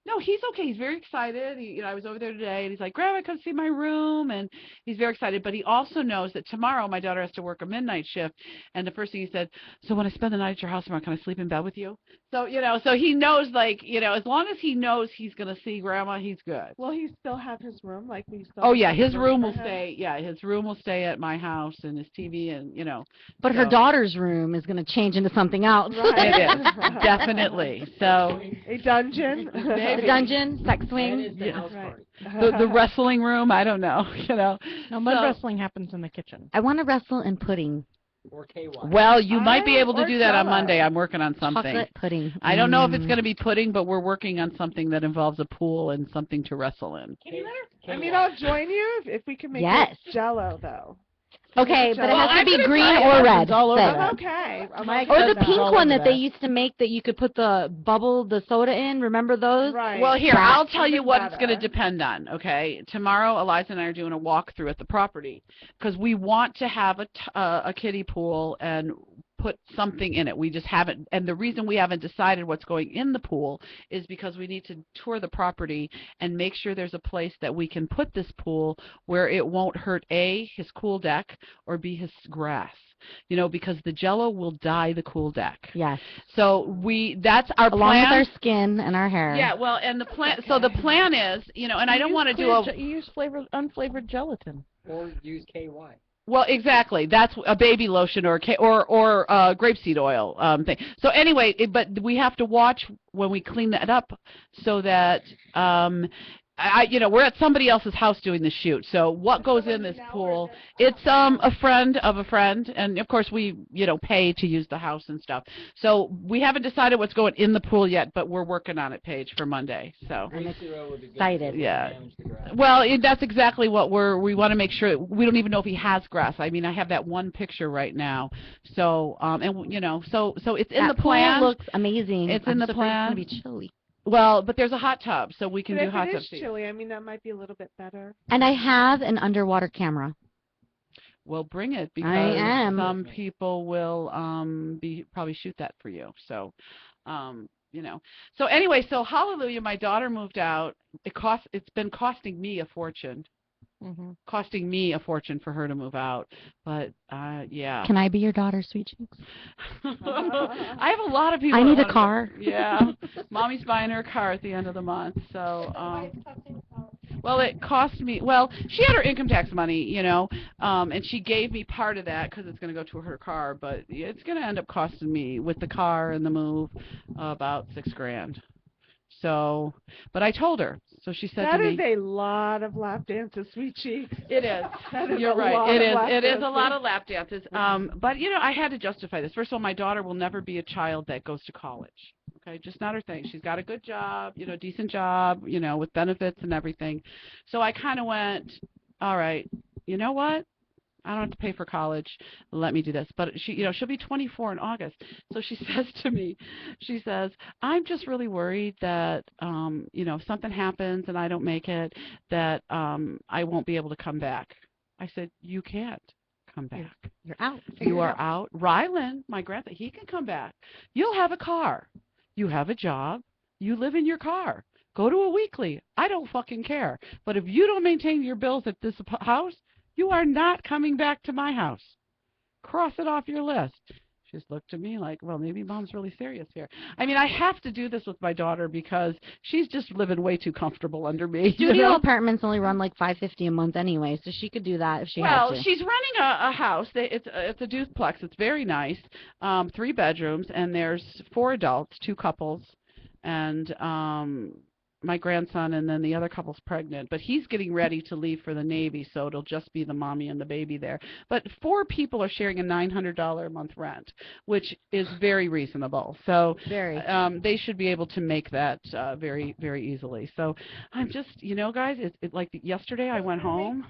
No, he's okay. He's very excited. I was over there today, and he's like, Grandma, come see my room, and he's very excited. But he also knows that tomorrow my daughter has to work a midnight shift, and the first thing he said, so when I spend the night at your house tomorrow, can I sleep in bed with you? So, so he knows, as long as he knows he's going to see Grandma, he's good. Will he still have his room? We still Oh, yeah, his room will stay. Yeah, his room will stay at my house, and his TV, and, But her daughter's room is going to change into something else. Right. It is, definitely. So a dungeon. A dungeon, sex swing. That is the house Right. party. the wrestling room, I don't know, No, mud wrestling happens in the kitchen. I want to wrestle in pudding. Or KY. Well, you might be able to or do that on Jell-O. Monday. I'm working on something. Chocolate pudding. I don't know if it's going to be pudding, but we're working on something that involves a pool and something to wrestle in. I'll join you if we can make Yes. it Jell-O, though. Okay, but it has to I'm be gonna green try or it. red. All over Say. that. I'm okay. Or the That's pink all one over that they that. used to make that you could put the soda in. Remember those? Right. Well, here, That- I'll tell you Even what it's going to better. depend on, okay? Tomorrow, Eliza and I are doing a walkthrough at the property because we want to have a kiddie pool and put something in it. We just haven't, and the reason we haven't decided what's going in the pool is because we need to tour the property and make sure there's a place that we can put this pool where it won't hurt A, his cool deck, or B, his grass. Because the Jell-O will dye the cool deck. Yes. So that's our Along plan. with our skin and our hair. Yeah, well, and the plan. So the plan is, and I don't want to do a. You use unflavored gelatin. Or use KY. Well, exactly. That's a baby lotion or grapeseed oil thing. So anyway, but we have to watch when we clean that up so that we're at somebody else's house doing the shoot. So what goes in this pool? It's a friend of a friend, and of course we pay to use the house and stuff. So we haven't decided what's going in the pool yet, but we're working on it, Paige, for Monday. So I'm H2O would be good excited. to Yeah. damage the grass. well, that's exactly what we want to make sure. We don't even know if he has grass. I mean, I have that one picture right now. So so it's in That the plan. pool looks amazing. It's I'm in the so afraid plan. It's gonna be chilly. Well, but there's a hot tub, so we can But do if hot it tub is seats. chilly, I mean, that might be a little bit better. And I have an underwater camera. Well, bring it because am. some people will probably shoot that for you. So, you know. So anyway, so hallelujah, my daughter moved out. It's been costing me a fortune. Mm-hmm. Costing me a fortune for her to move out. But yeah. Can I be your daughter, Sweet Cheeks? I have a lot of people. I need that a car. Yeah. Mommy's buying her a car at the end of the month. So well, it cost me. Well, she had her income tax money, you know, and she gave me part of that because it's going to go to her car. But it's going to end up costing me with the car and the move about $6,000. So, but I told her. So she said that to me, "That is a lot of lap dances, Sweet Cheeks." It is. That is You're a right. lot It of is. lap It is a dances. lot of lap dances. But you know, I had to justify this. First of all, my daughter will never be a child that goes to college. Okay, just not her thing. She's got a good job, you know, decent job, you know, with benefits and everything. So I kind of went, all right, you know what? I don't have to pay for college. Let me do this. But she, you know, she'll be 24 in August. So she says to me, she says, I'm just really worried that, you know, if something happens and I don't make it, that I won't be able to come back. I said, you can't come back. You're out. You are out. Rylan, my grandson, he can come back. You'll have a car. You have a job. You live in your car. Go to a weekly. I don't fucking care. But if you don't maintain your bills at this house, you are not coming back to my house. Cross it off your list. She just looked at me like, well, maybe Mom's really serious here. I mean, I have to do this with my daughter because she's just living way too comfortable under me. Studio apartments only run like $550 a month anyway, so she could do that if she had to. Well, she's renting a house. It's a duplex. It's very nice. 3 bedrooms, and there's 4 adults, 2 couples, and my grandson, and then the other couple's pregnant, but he's getting ready to leave for the Navy, so it'll just be the mommy and the baby there. But 4 people are sharing a $900 a month rent, which is very reasonable. So Very. They should be able to make that very, very easily. So I'm just, you know, guys, like yesterday I went home.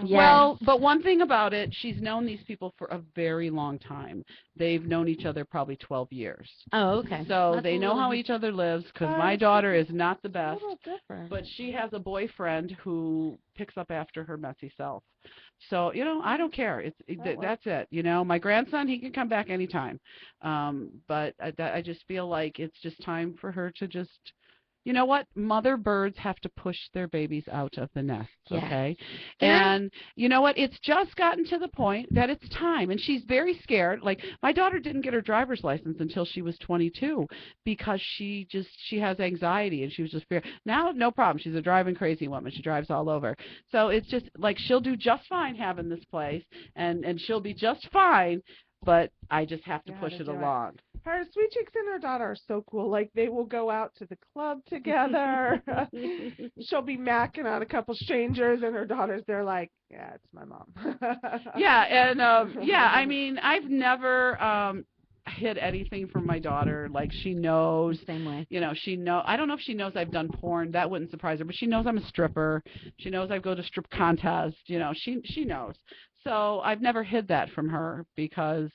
Yes. Well, but one thing about it, she's known these people for a very long time. They've known each other probably 12 years. Oh, okay. So That's they a know little how bit- each other lives because my daughter is not the a best, little different. but she has a boyfriend who picks up after her messy self. So, you know, I don't care. That's it. You know, my grandson, he can come back anytime. But I just feel like it's just time for her to just, you know what? Mother birds have to push their babies out of the nests, Yes. okay? Yeah. And you know what? It's just gotten to the point that it's time. And she's very scared. Like, my daughter didn't get her driver's license until she was 22 because she has anxiety and she was just fear. Now, no problem. She's a driving crazy woman. She drives all over. So it's just like she'll do just fine having this place and she'll be just fine, but I just have to You push had to it do it. along. Her Sweet Cheeks and her daughter are so cool. Like, they will go out to the club together. She'll be macking on a couple strangers, and her daughter's there like, yeah, it's my mom. Yeah, and yeah, I mean, I've never hid anything from my daughter. Like, she knows. Same way. You know, I don't know if she knows I've done porn. That wouldn't surprise her, but she knows I'm a stripper. She knows I go to strip contests. You know, she knows. So I've never hid that from her because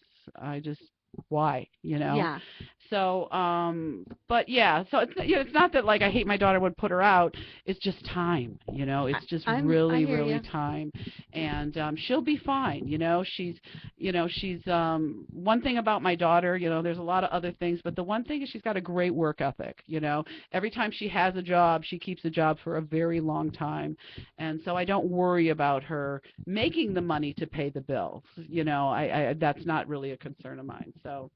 why, you know? Yeah. So, but yeah, so it's, you know, it's not that like I hate my daughter would put her out. It's just time, you know. It's just I really, hear really ya. time, and she'll be fine. You know, she's one thing about my daughter. You know, there's a lot of other things, but the one thing is she's got a great work ethic. You know, every time she has a job, she keeps a job for a very long time, and so I don't worry about her making the money to pay the bills. You know, I that's not really a concern of mine. So.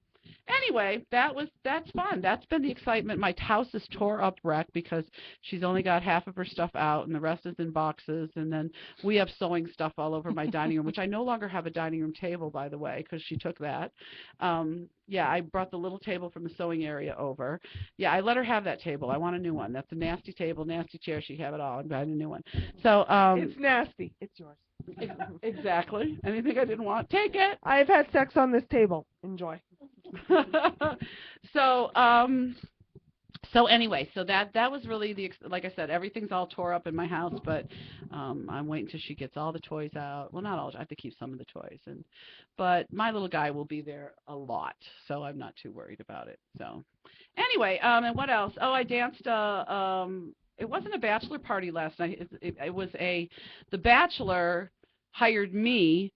Anyway, that's fun. That's been the excitement. My house is tore up wreck because she's only got half of her stuff out and the rest is in boxes. And then we have sewing stuff all over my dining room, which I no longer have a dining room table, by the way, because she took that. Yeah, I brought the little table from the sewing area over. Yeah, I let her have that table. I want a new one. That's a nasty table, nasty chair. She have it all. I'm buying a new one. So It's nasty. It's yours. Exactly. Anything I didn't want, take it. I've had sex on this table. Enjoy. So So anyway, so that was really like I said, everything's all tore up in my house, but I'm waiting till she gets all the toys out. Well, not all. I have to keep some of the toys, but my little guy will be there a lot, so I'm not too worried about it. So anyway, and what else? Oh, I danced. It wasn't a bachelor party last night. It was the bachelor hired me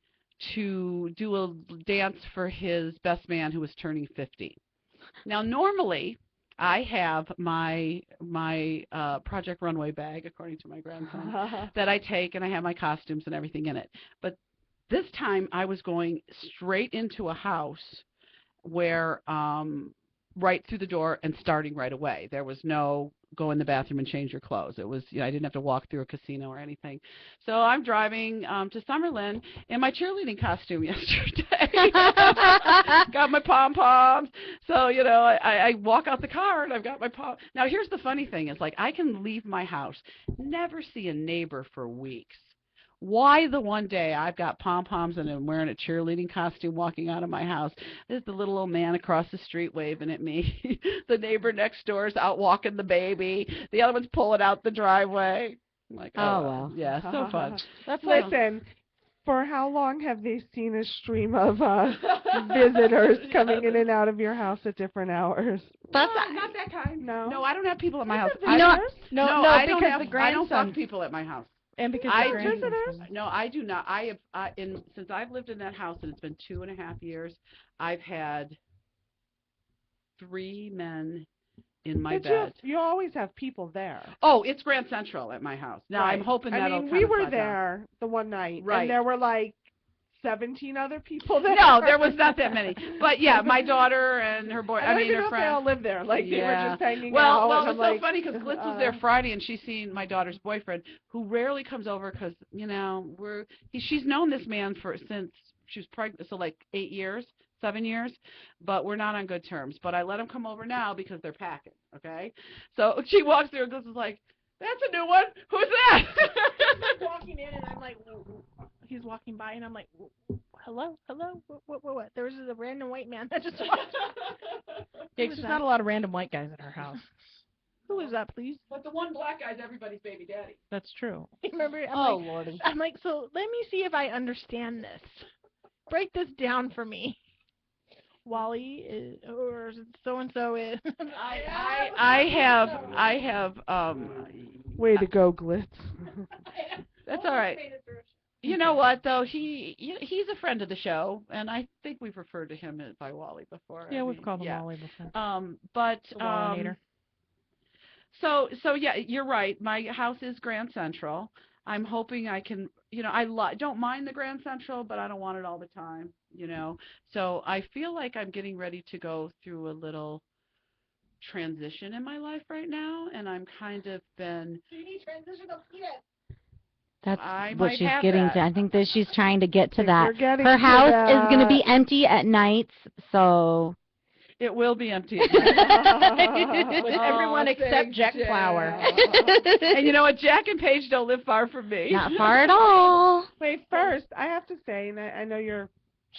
to do a dance for his best man who was turning 50. Now, normally, I have my Project Runway bag, according to my grandson, that I take, and I have my costumes and everything in it. But this time, I was going straight into a house where right through the door and starting right away. There was no go in the bathroom and change your clothes. It was, I didn't have to walk through a casino or anything. So I'm driving to Summerlin in my cheerleading costume yesterday. Got my pom-poms. So, I walk out the car and I've got my pom. Now, here's the funny thing is, like, I can leave my house, never see a neighbor for weeks. Why the one day I've got pom-poms and I'm wearing a cheerleading costume walking out of my house, there's the little old man across the street waving at me. The neighbor next door is out walking the baby. The other one's pulling out the driveway. I'm like, Oh, wow. Yeah, so fun. Listen, for how long have they seen a stream of visitors coming in and out of your house at different hours? That's Not that kind. No. No, I don't have people at my house. No, No, I don't because have, the I don't grandson. fuck people at my house. And because I the grandson. No, I do not. Since I've lived in that house, and it's been 2.5 years, I've had 3 men in my bed. You always have people there. Oh, it's Grand Central at my house. Now, Right. I'm hoping that'll I mean, kind we of were slide down. there the one night, Right. and there were like 17 other people there. No, there was not that many. But yeah, my daughter and her boy. I don't even know her if they friend. all lived there. Like they were Yeah. just hanging Well, out. well, and it's I'm so like, funny because Glitz was there Friday, and she's seen my daughter's boyfriend, who rarely comes over because she's known this man since she was pregnant, so like 8 years, 7 years, but we're not on good terms. But I let him come over now because they're packing. Okay, so she walks through and Glitz is like, "That's a new one. Who's that?" Walking in and I'm like, he's walking by and I'm like, hello, what? There was a random white man that just walked. Yeah, there's not a lot of random white guys at our house. Who is that, please? But the one black guy's everybody's baby daddy. That's true. Remember? Lordy. I'm like, so let me see if I understand this. Break this down for me. Wally is, or so and so is. I have way to go, Glitz. That's all right. You know what though? He's a friend of the show, and I think we've referred to him by Wally before. Yeah, we've called him Wally before. But The Wallinator. So yeah, you're right. My house is Grand Central. I'm hoping I can, I don't mind the Grand Central, but I don't want it all the time, So I feel like I'm getting ready to go through a little transition in my life right now, and I'm kind of been. So you need transitional penis. That's I what might she's have getting that. to. I think that she's trying to get to Think that. you're getting Her to house is going to that. be empty at nights, so It will be empty. With everyone except thanks, Jack Jack. Flower. And you know what? Jack and Paige don't live far from me. not far at all. Wait, first, I have to say, and I know you're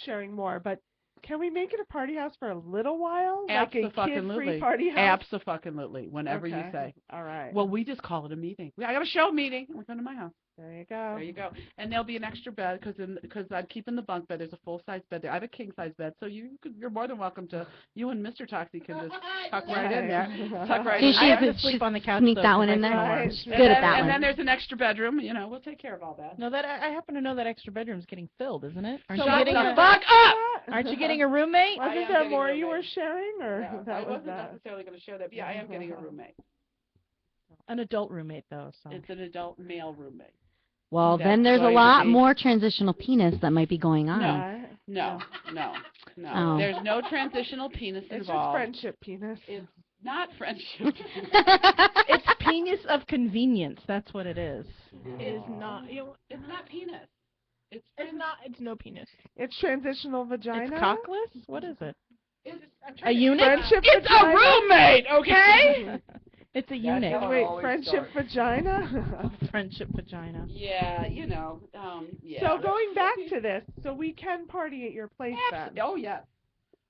sharing more, but can we make it a party house for a little while? Like a Abso-fucking-lutely. kid-free party house? Abso-fucking-lutely. Whenever you Okay. say. All right. Well, we just call it a meeting. I got a show meeting. We're going to my house. there you go. There you go. And there'll be an extra bed because I'm keeping the bunk bed. There's a full-size bed there. I have a king-size bed, so you're more than welcome to. You and Mr. Toxie can just tuck right in there. Tuck right See, in. I have she's- to sleep on the couch. Sneak though, that 'cause one in my there. Right. She's And good at then, that and then one. there's an extra bedroom. We'll take care of all that. No, that I happen to know that extra bedroom's getting filled, isn't it? Aren't Shut you getting the a fuck up! Aren't you getting a roommate? I Wasn't am there getting more a you were roommate. sharing, or Yeah, I that was wasn't that? necessarily going to share that, but yeah, I am getting a roommate. An adult roommate though. So. It's an adult male roommate. Well, That's then there's a going to lot be- more transitional penis that might be going on. Right. No. Oh. There's no transitional penis It's just involved. friendship penis. It's not friendship. It's penis of convenience. That's what it is. It is not. It's not penis. It's Not. It's no penis. It's transitional vagina. It's cockless. What is it? I'm A trying to- unit. Friendship It's a vagina. roommate, okay? It's a That's unit. how it Wait, always friendship starts. vagina. Friendship vagina. Yeah, yeah. So going back to this, so we can party at your place then. Oh, yeah.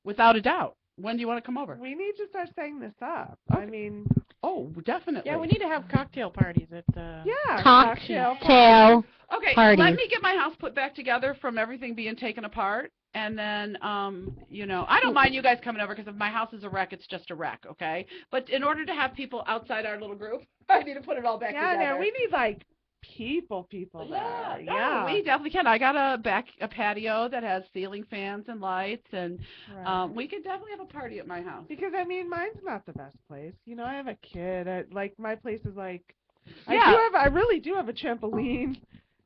Without a doubt. When do you want to come over? We need to start setting this up. Okay. I mean, Oh, definitely. Yeah, we need to have cocktail parties at yeah. Cocktail Okay, parties. let me get my house put back together from everything being taken apart, and then, you know, I don't mind you guys coming over because if my house is a wreck, it's just a wreck, okay? But in order to have people outside our little group, I need to put it all back together. Yeah, no, we need like people Yeah, there. no, we definitely can. I got a patio that has ceiling fans and lights, and Right. we could definitely have a party at my house. Because I mean, mine's not the best place. You know, I have a kid. Like my place is like, Yeah. I really do have a trampoline.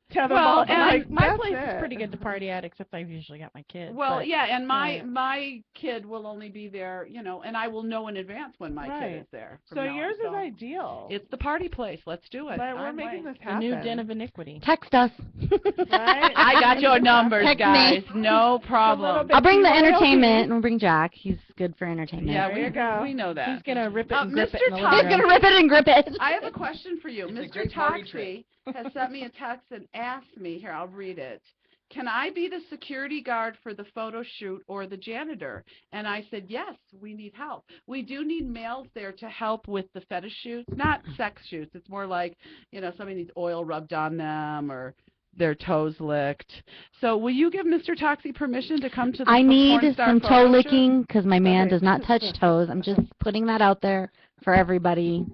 Tetherball. Well, and like, My that's place it. is pretty good to party at, except I've usually got my kids. Well, but, yeah, and right. my kid will only be there, you know, and I will know in advance when my Right. kid is there. from So now on. yours is So ideal. It's the party place. Let's do it. But we're I'm making way. this The happen. new den of iniquity. Text us. Right? I got your numbers, Text me. guys. No problem. bit I'll bring the royalty. entertainment, and we'll bring Jack. He's good for entertainment. Yeah, There you go. we know that. He's gonna rip it and grip it Mr. in the Todd- He's living gonna room. rip it and grip it. I have a question for you. It's a Mr. great party Toxie has sent me a text and asked me, here, I'll read it. Can I be the security guard for the photo shoot or the janitor? And I said, yes, we need help. We do need males there to help with the fetish shoots, not sex shoots. It's more like, you know, somebody needs oil rubbed on them or their toes licked. So will you give Mr. Toxie permission to come to the I need porn star some photo toe shoot? licking because my man Okay. does not touch toes. I'm just putting that out there for everybody.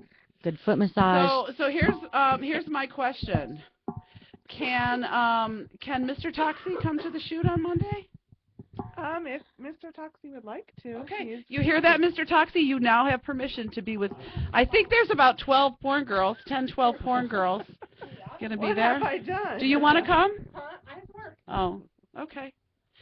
Good foot massage. So here's my question. Can Mr. Toxie come to the shoot on Monday? If Mr. Toxie would like to. Okay. he's- You hear that, Mr. Toxie? You now have permission to be with, I think there's about 12 porn girls, 10, 12 porn girls going to be What there. have I done? Do you want to come? I have work. Oh, okay.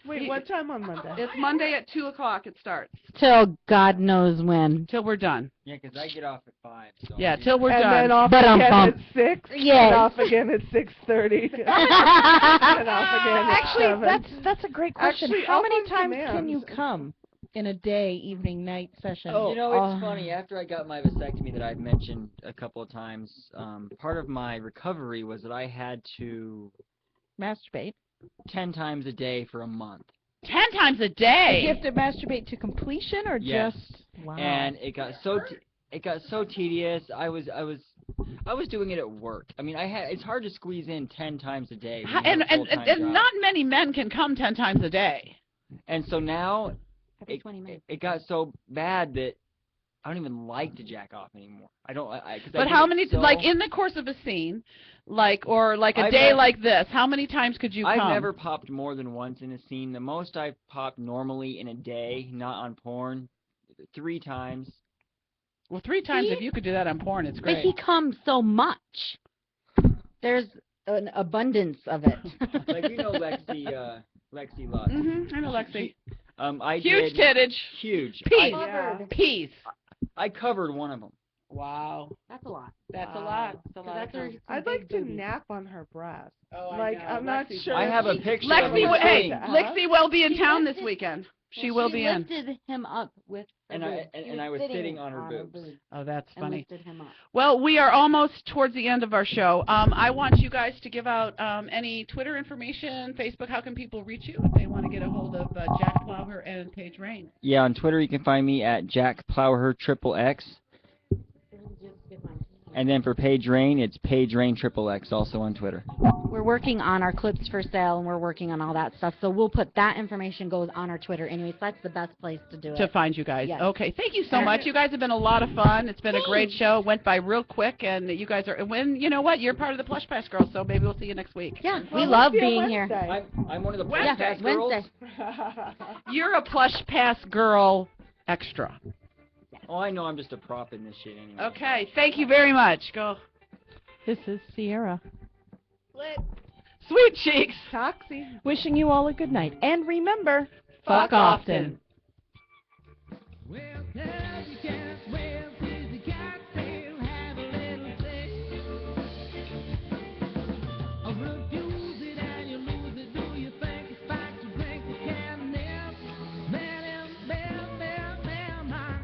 Wait, what time on Monday? It's Monday at 2 o'clock it starts, Till God knows when. till we're done. Yeah, 'cause I get off at 5. So Yeah, till we're and done. then off But again bump. at 6. Yes. And off again at 6:30. and off again at Actually, 7. that's a great question. Actually, How I'll many run times can commands. you come in a day, evening, night session? You know, it's Oh. funny. After I got my vasectomy that I've mentioned a couple of times, part of my recovery was that I had to Masturbate. 10 times a day for a month. 10 times a Do you day. have to masturbate to completion or Yes. just? Wow. And it got so tedious. I was doing it at work. I mean, it's hard to squeeze in 10 times a day. when you have And, a and, full-time and job. not many men can come 10 times a day. And so now Every 20 minutes. it got so bad that I don't even like to jack off anymore. I don't. 'Cause I But get how it many, so- like in the course of a scene, or like a I've day never- like this, how many times could you come? I've never popped more than once in a scene. The most I've popped normally in a day, not on porn, 3 times. Well, 3 times See? if you could do that on porn, it's But great. he comes so much. There's an abundance of it. Like you know Lexi Lutz. I know Lexi. I Huge did tittage. huge. Peace. Yeah. Peace. I covered one of them. Wow. That's a lot. That's a Wow. lot. That's a lot. That's her- I'd like to nap on her breast. Oh, I Like, know. I'm not Lexi's sure. I have a picture of Lexi, me hey, sitting, Lexi will be in She town this lifted- weekend. She will be in. lifted him up with her And boobs. She I was sitting on her boobs. Oh, that's And funny. lifted him up. Well, we are almost towards the end of our show. I want you guys to give out any Twitter information, Facebook. How can people reach you if they want to get a hold of Jack Plowher and Paige Rain? Yeah, on Twitter you can find me at Jack Plowher XXX. And then for Paige Rain, it's Paige Rain XXX, also on Twitter. We're working on our clips for sale, and we're working on all that stuff. So we'll put that information goes on our Twitter anyway. So that's the best place to do To it. find you guys. Yes. Okay, thank you so much. You guys have been a lot of fun. It's been a great show. Went by real quick, and you guys are. You know what? You're part of the Plush Pass Girls, so maybe we'll see you next week. Yeah, Well, we love let's see being on here. Wednesday. I'm one of the Wednesday. Plush Pass girls. Wednesday. You're a Plush Pass Girl extra. Oh, I know I'm just a prop in this shit anyway. Okay, thank you very much. Go. This is Sierra. Sweet cheeks. Toxie. Wishing you all a good night. And remember, Fuck often. Well,